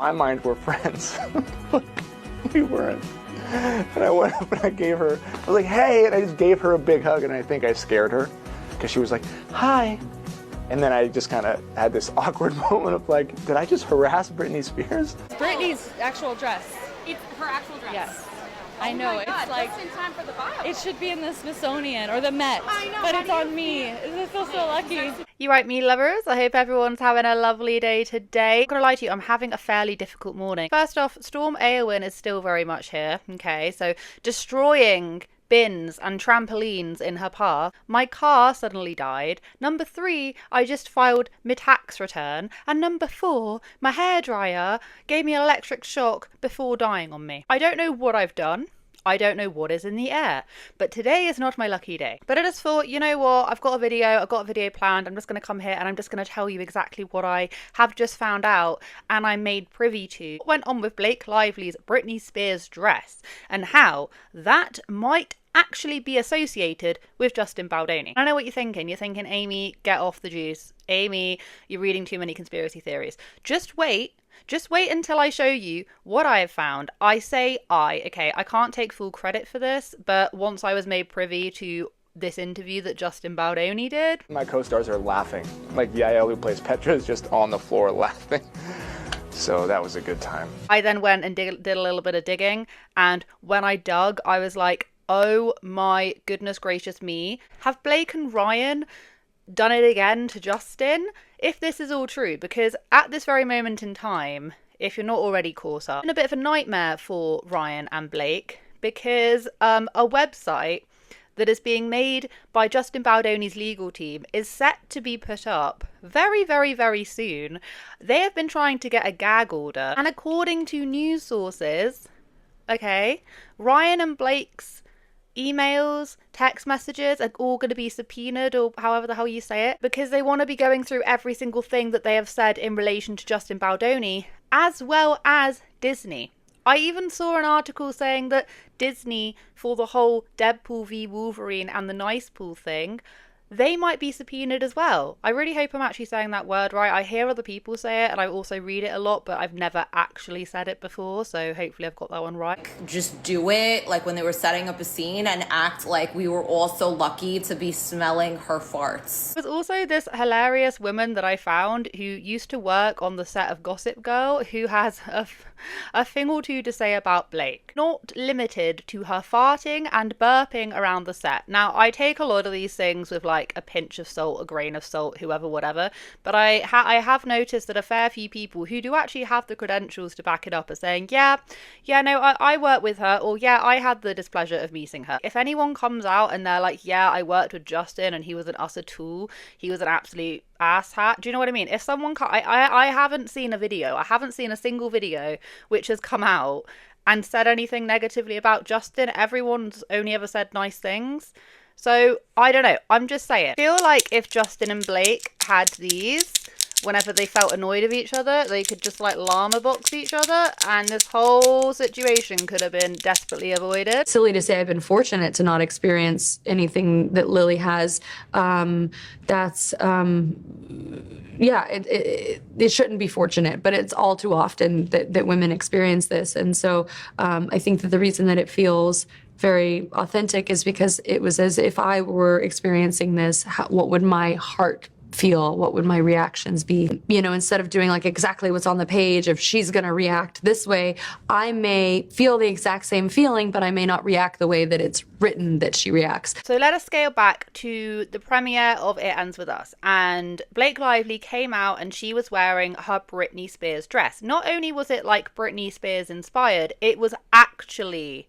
my mind we're friends. But we weren't. And I went up and I gave her, I was like, hey, and I just gave her a big hug, and I think I scared her because she was like, hi. And then I just kind of had this awkward moment of like, did I just harass Britney Spears? Britney's actual dress. It's her actual dress. Yes. I know, my God, it's like, just in time for the bio. it should be in the Smithsonian or the Met, I know, but how it's do you on me. I feel so lucky. You right, me lovers? I hope everyone's having a lovely day today. I'm not gonna lie to you, I'm having a fairly difficult morning. First off, Storm Eowyn is still very much here, okay? So destroying bins and trampolines in her path. My car suddenly died. Number 3, I just filed my tax return. And number 4, my hairdryer gave me an electric shock before dying on me. I don't know what I've done. I don't know what is in the air, but today is not my lucky day. But I just thought, you know what, I've got a video planned. I'm just going to come here and I'm just going to tell you exactly what I have just found out and I'm made privy to. What went on with Blake Lively's Britney Spears dress and how that might actually be associated with Justin Baldoni. I know what you're thinking. You're thinking, Amy, get off the juice. Amy, you're reading too many conspiracy theories. Just wait until I show you what I have found. Okay, I can't take full credit for this, but once I was made privy to this interview that Justin Baldoni did. My co-stars are laughing. Like Yael, who plays Petra, is just on the floor laughing. So that was a good time. I then went and did a little bit of digging, and when I dug, I was like, oh my goodness gracious me. Have Blake and Ryan done it again to Justin? If this is all true, because at this very moment in time, if you're not already caught up, it's been a bit of a nightmare for Ryan and Blake, because a website that is being made by Justin Baldoni's legal team is set to be put up very, very, very soon. They have been trying to get a gag order, and according to news sources, okay, Ryan and Blake's emails, text messages are all going to be subpoenaed, or however the hell you say it, because they want to be going through every single thing that they have said in relation to Justin Baldoni, as well as Disney. I even saw an article saying that Disney, for the whole Deadpool v Wolverine and the Nice Pool thing, they might be subpoenaed as well. I really hope I'm actually saying that word right. I hear other people say it and I also read it a lot, but I've never actually said it before, so hopefully I've got that one right. Just do it, like when they were setting up a scene, and act like we were all so lucky to be smelling her farts. There's also this hilarious woman that I found who used to work on the set of Gossip Girl who has a thing or two to say about Blake. Not limited to her farting and burping around the set. Now, I take a lot of these things with like a pinch of salt, a grain of salt, whoever, whatever. But I have noticed that a fair few people who do actually have the credentials to back it up are saying, I worked with her, or yeah, I had the displeasure of meeting her. If anyone comes out and they're like, yeah, I worked with Justin and he was an utter tool, he was an absolute asshat. Do you know what I mean? If someone I haven't seen a video, I haven't seen a single video which has come out and said anything negatively about Justin. Everyone's only ever said nice things. So I don't know, I'm just saying, I feel like if Justin and Blake had these whenever they felt annoyed of each other, they could just like llama box each other and this whole situation could have been desperately avoided. Silly to say I've been fortunate to not experience anything that Lily has. It shouldn't be fortunate, but it's all too often that women experience this. And so I think that the reason that it feels very authentic is because it was as if I were experiencing this. What would my heart feel? What would my reactions be? You know, instead of doing like exactly what's on the page, if she's going to react this way, I may feel the exact same feeling, but I may not react the way that it's written that she reacts. So let us scale back to the premiere of It Ends With Us, and Blake Lively came out and she was wearing her Britney Spears dress. Not only was it like Britney Spears inspired, it was actually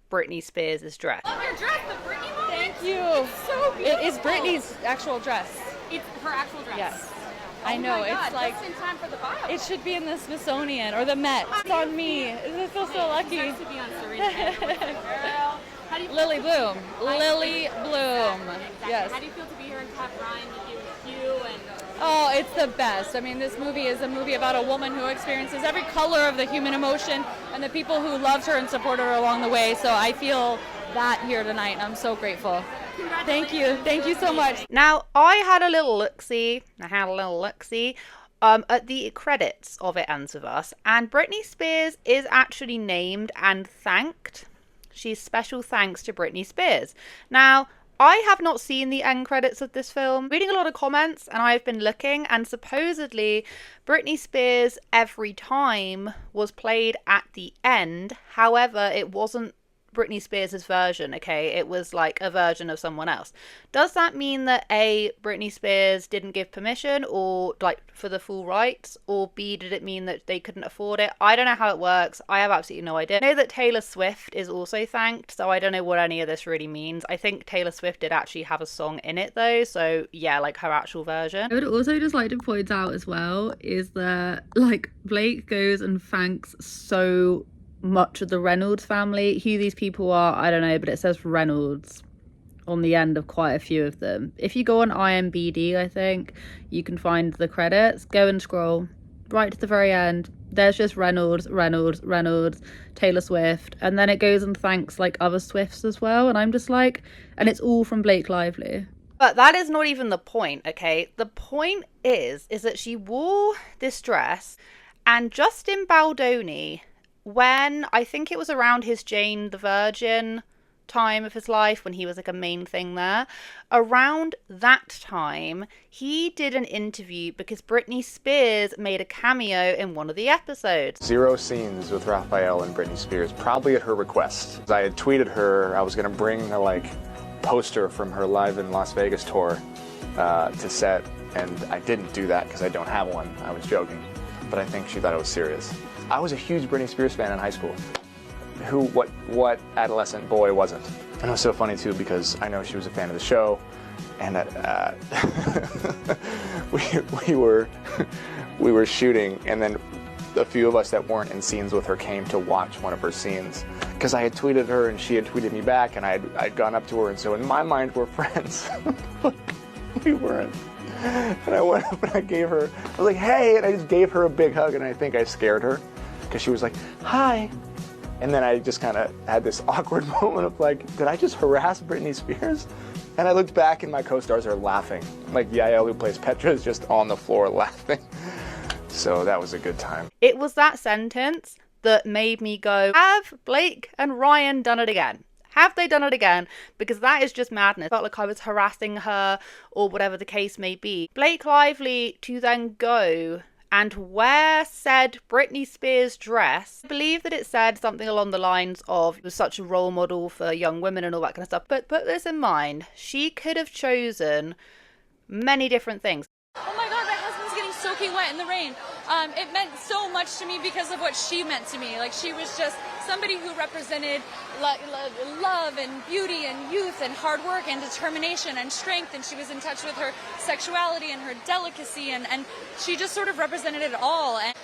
Britney Spears' dress. Love your dress, the Britney moment. Thank you. It's so beautiful. It is Britney's actual dress. It's her actual dress. Yes. Oh I know, my God, it's like, just in time for the bio. it should be in the Smithsonian or the Met. It's on me. I feel so lucky. It deserves to be on Serena. Girl. How do you Lily Bloom. Lily Bloom. Exactly. Yes. How do you feel to be here and have Ryan with you and Oh, it's the best. I mean, this movie is a movie about a woman who experiences every color of the human emotion and the people who loved her and supported her along the way. So I feel that here tonight, and I'm so grateful. Thank you. Thank you so much. Now, I had a little look-see At the credits of It Ends With Us, and Britney Spears is actually named and thanked. She's special thanks to Britney Spears. Now, I have not seen the end credits of this film. Reading a lot of comments, and I've been looking, and supposedly Britney Spears Every Time was played at the end. However, it wasn't Britney Spears' version, okay? It was like a version of someone else. Does that mean that A, Britney Spears didn't give permission or like for the full rights, or B, did it mean that they couldn't afford it? I don't know how it works. I have absolutely no idea. I know that Taylor Swift is also thanked, so I don't know what any of this really means. I think Taylor Swift did actually have a song in it though, so yeah, like her actual version. I would also just like to point out as well is that like Blake goes and thanks so much of the Reynolds family. Who these people are, I don't know, but it says Reynolds on the end of quite a few of them. If you go on IMDb, I think you can find the credits. Go and scroll right to the very end. There's just Reynolds, Taylor Swift, and then it goes and thanks like other Swifts as well. And I'm just like, and it's all from Blake Lively. But that is not even the point, okay? The point is that she wore this dress, and Justin Baldoni, when I think it was around his Jane the Virgin time of his life, when he was like a main thing there, around that time he did an interview because Britney Spears made a cameo in one of the episodes. 0 scenes with Raphael and Britney Spears, probably at her request. I had tweeted her I was going to bring a like poster from her Live in Las Vegas tour to set, and I didn't do that because I don't have one. I was joking, but I think she thought it was serious. I was a huge Britney Spears fan in high school. What adolescent boy wasn't? And it was so funny too because I know she was a fan of the show, and that we were shooting, and then a few of us that weren't in scenes with her came to watch one of her scenes because I had tweeted her and she had tweeted me back, and I'd gone up to her, and so in my mind we're friends, but we weren't. And I went up and I was like, hey, and I just gave her a big hug, and I think I scared her because she was like, hi. And then I just kind of had this awkward moment of like, did I just harass Britney Spears? And I looked back and my co-stars are laughing. Like Yael, who plays Petra, is just on the floor laughing. So that was a good time. It was that sentence that made me go, have Blake and Ryan done it again? Have they done it again? Because that is just madness. Felt like I was harassing her or whatever the case may be. Blake Lively to then go and wear said Britney Spears dress. I believe that it said something along the lines of it was such a role model for young women and all that kind of stuff. But put this in mind, she could have chosen many different things. Oh my god, my husband's getting soaking wet in the rain. It meant so much to me because of what she meant to me. Like, she was just somebody who represented love and beauty and youth and hard work and determination and strength, and she was in touch with her sexuality and her delicacy, and she just sort of represented it all. And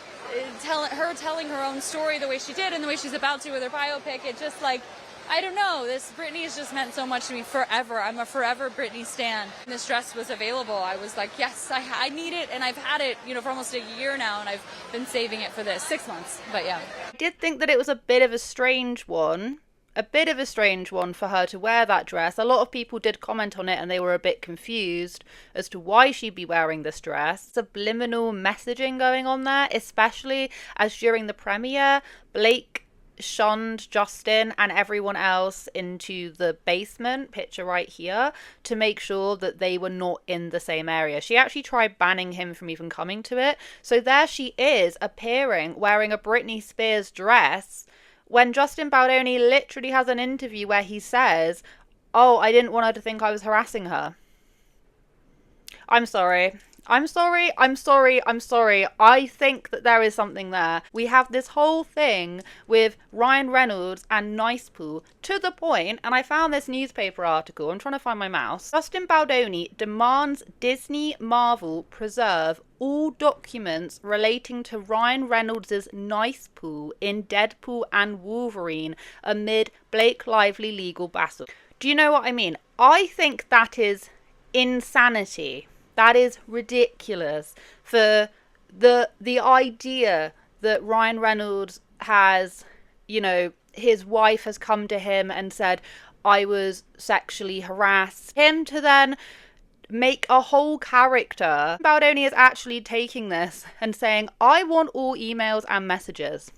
telling her own story the way she did and the way she's about to with her biopic, it just like, I don't know, this Britney has just meant so much to me forever. I'm a forever Britney stan. When this dress was available, I was like, yes, I need it, and I've had it, for almost a year now, and I've been saving it for this 6 months, but yeah. I did think that it was a bit of a strange one for her to wear that dress. A lot of people did comment on it and they were a bit confused as to why she'd be wearing this dress. Subliminal messaging going on there, especially as during the premiere, Blake shunned Justin and everyone else into the basement, picture right here, to make sure that they were not in the same area. She actually tried banning him from even coming to it. So there she is, appearing wearing a Britney Spears dress, when Justin Baldoni literally has an interview where he says, oh, I didn't want her to think I was harassing her. I'm sorry. I think that there is something there. We have this whole thing with Ryan Reynolds and Nice Poo to the point, and I found this newspaper article, I'm trying to find my mouse. Justin Baldoni demands Disney Marvel preserve all documents relating to Ryan Reynolds' Nice Poo in Deadpool and Wolverine amid Blake Lively legal battle. Do you know what I mean? I think that is insanity. That is ridiculous for the idea that Ryan Reynolds has, his wife has come to him and said, I was sexually harassed. Him to then make a whole character. Baldoni is actually taking this and saying, I want all emails and messages.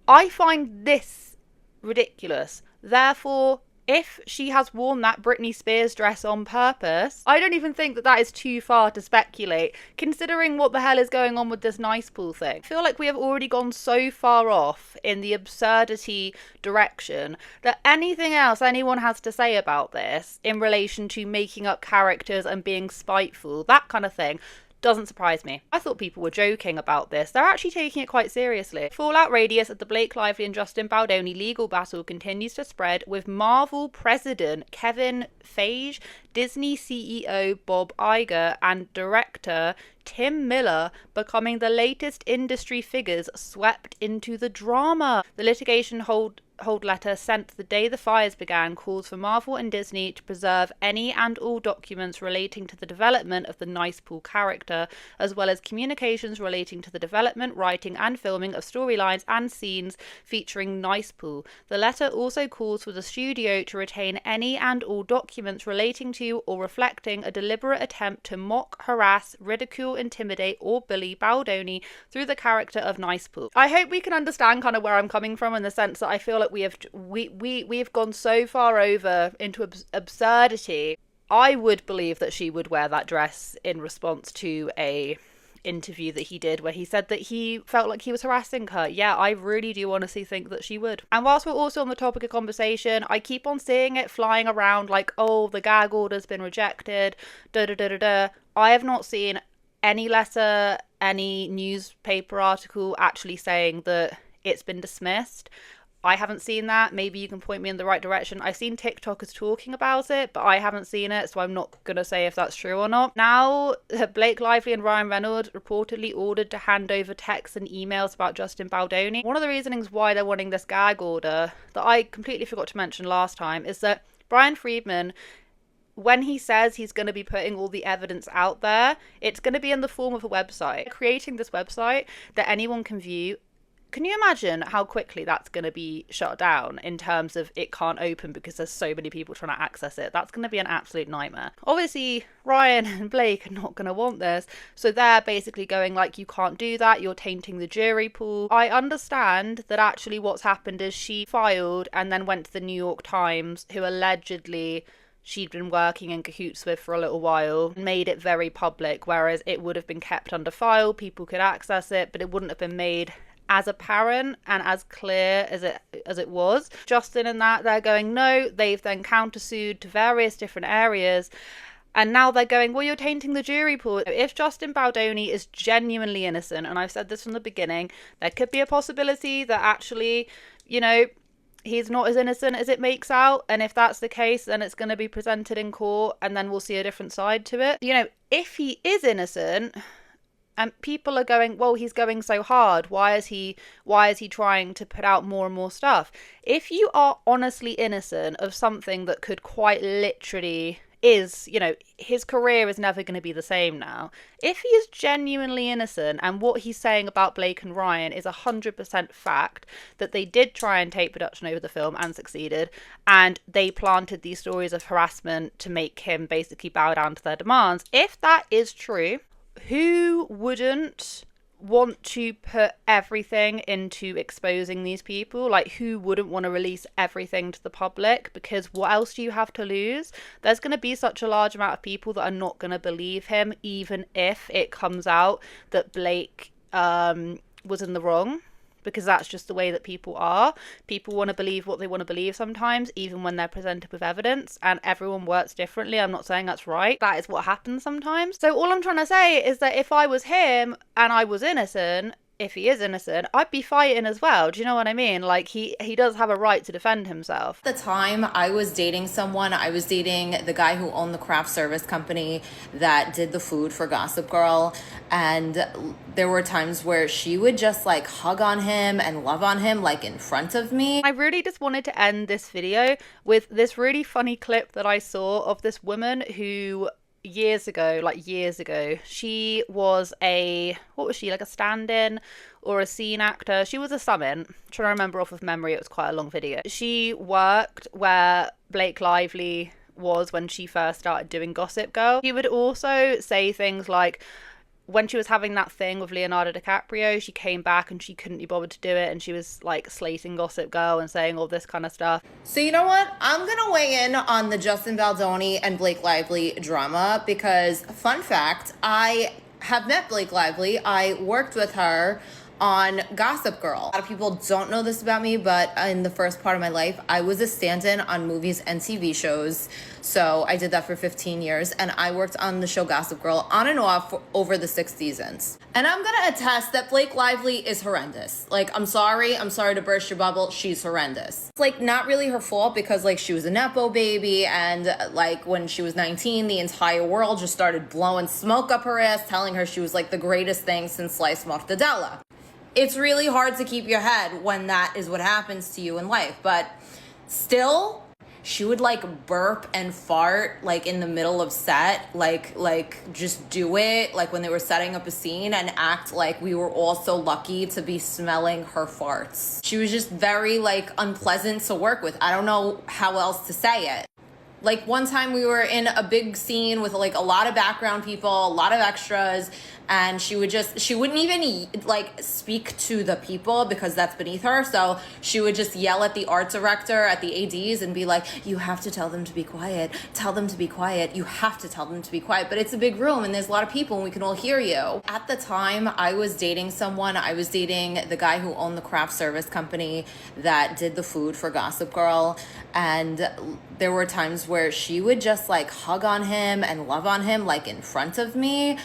I find this ridiculous. Therefore, if she has worn that Britney Spears dress on purpose, I don't even think that that is too far to speculate, considering what the hell is going on with this nice pool thing. I feel like we have already gone so far off in the absurdity direction that anything else anyone has to say about this in relation to making up characters and being spiteful, that kind of thing, doesn't surprise me. I thought people were joking about this. They're actually taking it quite seriously. Fallout radius of the Blake Lively and Justin Baldoni legal battle continues to spread, with Marvel president Kevin Feige, Disney CEO Bob Iger, and director Tim Miller becoming the latest industry figures swept into the drama. The litigation hold letter sent the day the fires began calls for Marvel and Disney to preserve any and all documents relating to the development of the Nice Pool character, as well as communications relating to the development, writing, and filming of storylines and scenes featuring Nice Pool. The letter also calls for the studio to retain any and all documents relating to or reflecting a deliberate attempt to mock, harass, ridicule, intimidate, or bully Baldoni through the character of Nice Pool. I hope we can understand kind of where I'm coming from, in the sense that I feel like we've gone so far over into absurdity. I would believe that she would wear that dress in response to a interview that he did where he said that he felt like he was harassing her. Yeah, I really do honestly think that she would. And whilst we're also on the topic of conversation, I keep on seeing it flying around like, oh, the gag order's been rejected, da da da da da. I have not seen any letter, any newspaper article actually saying that it's been dismissed. I haven't seen that. Maybe you can point me in the right direction. I've seen TikTokers talking about it, but I haven't seen it, so I'm not going to say if that's true or not. Now, Blake Lively and Ryan Reynolds reportedly ordered to hand over texts and emails about Justin Baldoni. One of the reasonings why they're wanting this gag order that I completely forgot to mention last time is that Brian Friedman, when he says he's going to be putting all the evidence out there, it's going to be in the form of a website. Creating this website that anyone can view. Can you imagine how quickly that's going to be shut down in terms of it can't open because there's so many people trying to access it? That's going to be an absolute nightmare. Obviously, Ryan and Blake are not going to want this. So they're basically going like, you can't do that. You're tainting the jury pool. I understand that actually what's happened is she filed and then went to the New York Times, who allegedly she'd been working in cahoots with for a little while, and made it very public, whereas it would have been kept under file. People could access it, but it wouldn't have been made as apparent and as clear as it was. Justin and that, they're going, no, they've then countersued to various different areas, and now they're going, well, you're tainting the jury pool. If Justin Baldoni is genuinely innocent, and I've said this from the beginning, there could be a possibility that actually, you know, he's not as innocent as it makes out, and if that's the case, then it's going to be presented in court, and then we'll see a different side to it. You know, if he is innocent, and people are going, well, he's going so hard. Why is he trying to put out more and more stuff? If you are honestly innocent of something that could quite literally is, you know, his career is never going to be the same now. If he is genuinely innocent and what he's saying about Blake and Ryan is 100% fact, that they did try and take production over the film and succeeded, and they planted these stories of harassment to make him basically bow down to their demands. If that is true, who wouldn't want to put everything into exposing these people? Like, who wouldn't want to release everything to the public? Because what else do you have to lose? There's going to be such a large amount of people that are not going to believe him, even if it comes out that Blake was in the wrong. Because that's just the way that people are. People want to believe what they want to believe sometimes, even when they're presented with evidence, and everyone works differently. I'm not saying that's right. That is what happens sometimes. So all I'm trying to say is that if I was him and I was innocent, if he is innocent, I'd be fighting as well. Do you know what I mean? Like, he does have a right to defend himself. At the time I was dating someone, I was dating the guy who owned the craft service company that did the food for Gossip Girl, and there were times where she would just like hug on him and love on him like in front of me. I really just wanted to end this video with this really funny clip that I saw of this woman who years ago, she was like a stand-in or a scene actor. She was a summon. I'm trying to remember off of memory, it was quite a long video. She worked where Blake Lively was when she first started doing Gossip Girl. He would also say things like, when she was having that thing with Leonardo DiCaprio, she came back and she couldn't be bothered to do it, and she was like slating Gossip Girl and saying all this kind of stuff. So you know what? I'm gonna weigh in on the Justin Baldoni and Blake Lively drama because, fun fact, I have met Blake Lively. I worked with her on Gossip Girl. A lot of people don't know this about me, but in the first part of my life, I was a stand-in on movies and TV shows. So I did that for 15 years, and I worked on the show Gossip Girl on and off for over the 6 seasons. And I'm gonna attest that Blake Lively is horrendous. Like, I'm sorry to burst your bubble, she's horrendous. It's like not really her fault because like she was a Nepo baby, and like when she was 19, the entire world just started blowing smoke up her ass, telling her she was like the greatest thing since sliced mortadella. It's really hard to keep your head when that is what happens to you in life, but still, she would like burp and fart like in the middle of set, like just do it like when they were setting up a scene and act like we were all so lucky to be smelling her farts. She was just very like unpleasant to work with. I don't know how else to say it. Like one time we were in a big scene with like a lot of background people, a lot of extras, and she wouldn't even like speak to the people because that's beneath her. So she would just yell at the art director, at the ADs, and be like, you have to tell them to be quiet. Tell them to be quiet. You have to tell them to be quiet. But it's a big room and there's a lot of people and we can all hear you. At the time, I was dating someone. I was dating the guy who owned the craft service company that did the food for Gossip Girl. And there were times where she would just like hug on him and love on him like in front of me.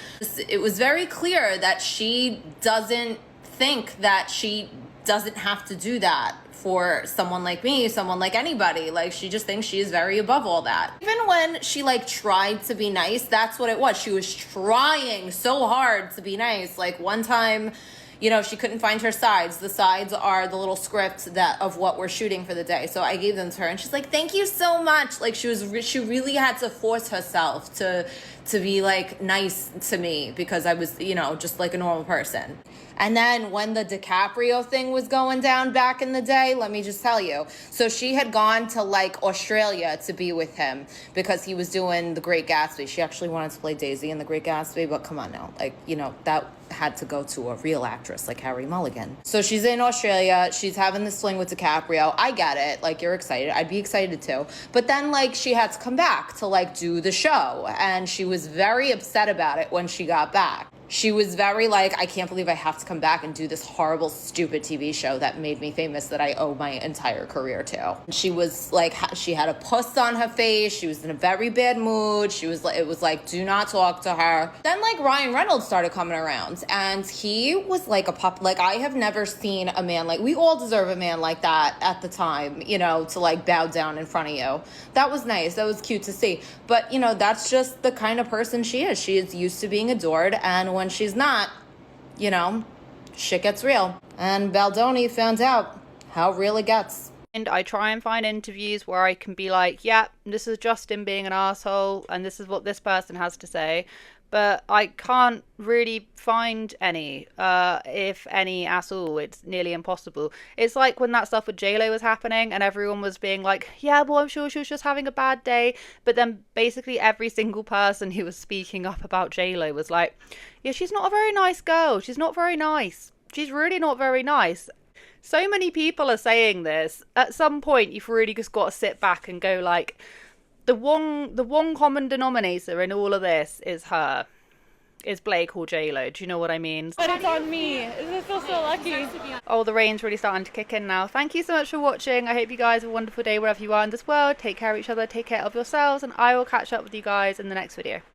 It was very clear that she doesn't think that she doesn't have to do that for someone like me, someone like anybody. Like she just thinks she is very above all that. Even when she like tried to be nice, that's what it was. She was trying so hard to be nice. Like one time, you know, she couldn't find her sides. The sides are the little script that of what we're shooting for the day. So I gave them to her and she's like, thank you so much. Like she really had to force herself to be like nice to me because I was, you know, just like a normal person. And then when the DiCaprio thing was going down back in the day, let me just tell you. So she had gone to like Australia to be with him because he was doing The Great Gatsby. She actually wanted to play Daisy in The Great Gatsby, but come on now. Like, you know, that had to go to a real actress like Harry Mulligan. So she's in Australia. She's having this fling with DiCaprio. I get it. Like, you're excited. I'd be excited too. But then like she had to come back to like do the show. And she was very upset about it when she got back. She was very like, I can't believe I have to come back and do this horrible, stupid TV show that made me famous that I owe my entire career to. She was like, she had a puss on her face. She was in a very bad mood. She was like, it was like, do not talk to her. Then like Ryan Reynolds started coming around and he was like a pup. Like I have never seen a man like, we all deserve a man like that at the time, you know, to like bow down in front of you. That was nice. That was cute to see. But you know, that's just the kind of person she is. She is used to being adored, and when she's not, you know, shit gets real. And Baldoni found out how real it gets. And I try and find interviews where I can be like, yeah, this is Justin being an asshole and this is what this person has to say. But I can't really find any, if any at all. It's nearly impossible. It's like when that stuff with JLo was happening and everyone was being like, yeah, well, I'm sure she was just having a bad day. But then basically every single person who was speaking up about JLo was like, yeah, she's not a very nice girl. She's not very nice. She's really not very nice. So many people are saying this. At some point, you've really just got to sit back and go like, the one common denominator in all of this is her. Is Blake or JLo. Do you know what I mean? But it's on me. I feel so lucky. Oh, the rain's really starting to kick in now. Thank you so much for watching. I hope you guys have a wonderful day wherever you are in this world. Take care of each other, take care of yourselves, and I will catch up with you guys in the next video.